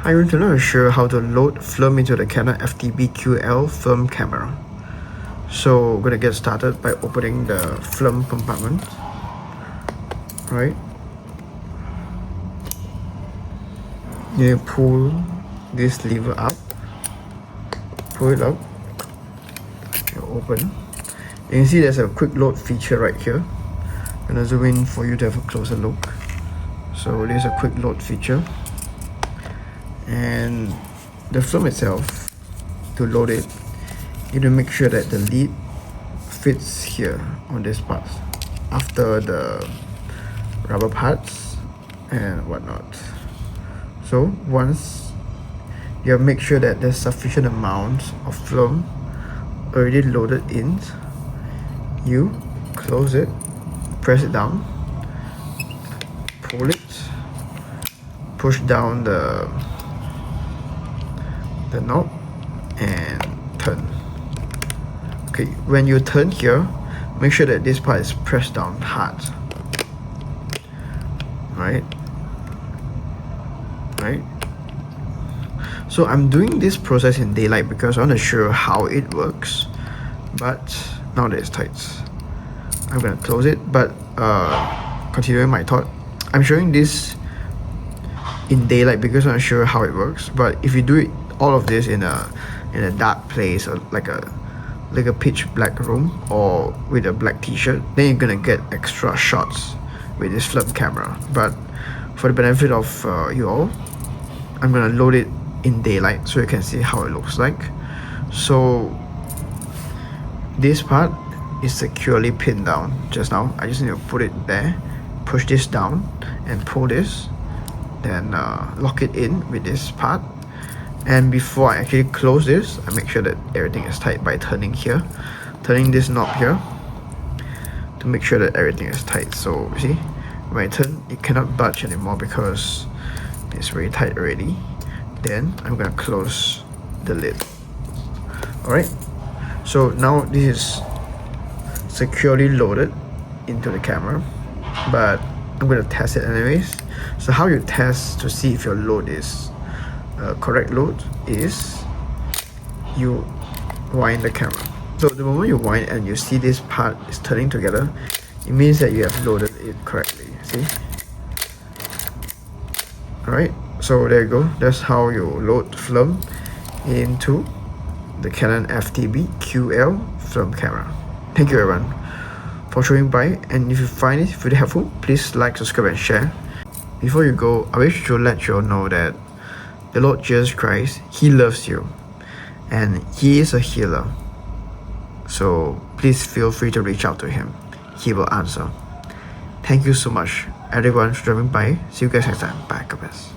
Hi everyone, today I'll show you how to load film into the Canon FTB QL film camera. So we're gonna get started by opening the film compartment. Right. You pull this lever up, pull it up, you open. You can see there's a quick load feature right here. I'm gonna zoom in for you to have a closer look. So there's a quick load feature. And the film itself, to load it, you need to make sure that the lid fits here on this part after the rubber parts and whatnot. So once you have make sure that there's sufficient amount of film already loaded in, you close it, press it down, pull it, push down the knob and turn. Okay, when you turn here, make sure that this part is pressed down hard. Right. So I'm doing this process in daylight because I want to show you how it works. But now that it's tight, I'm gonna close it. But continuing my thought, I'm showing this in daylight because I want to show you how it works. But if you do it all of this in a dark place, or like a pitch black room, or with a black t-shirt, then you're gonna get extra shots with this film camera. But for the benefit of you all, I'm gonna load it in daylight so you can see how it looks like. So this part is securely pinned down just now. I just need to put it there, push this down and pull this, then lock it in with this part. And before I actually close this, I make sure that everything is tight by turning this knob here to make sure that everything is tight. So you see, when I turn, it cannot budge anymore because it's very tight already. Then I'm gonna close the lid. Alright, so now this is securely loaded into the camera, but I'm gonna test it anyways. So how you test to see if your load is correct load is you wind the camera. So the moment you wind and you see this part is turning together, it means that you have loaded it correctly. See? Alright, so there you go. That's how you load film into the Canon FTB QL film camera. Thank you everyone for showing by, and if you find it really helpful, please like, subscribe and share. Before you go, I wish to let you all know that the Lord Jesus Christ, He loves you and He is a healer. So please feel free to reach out to Him. He will answer. Thank you so much everyone for dropping by. See you guys next time. Bye. God bless.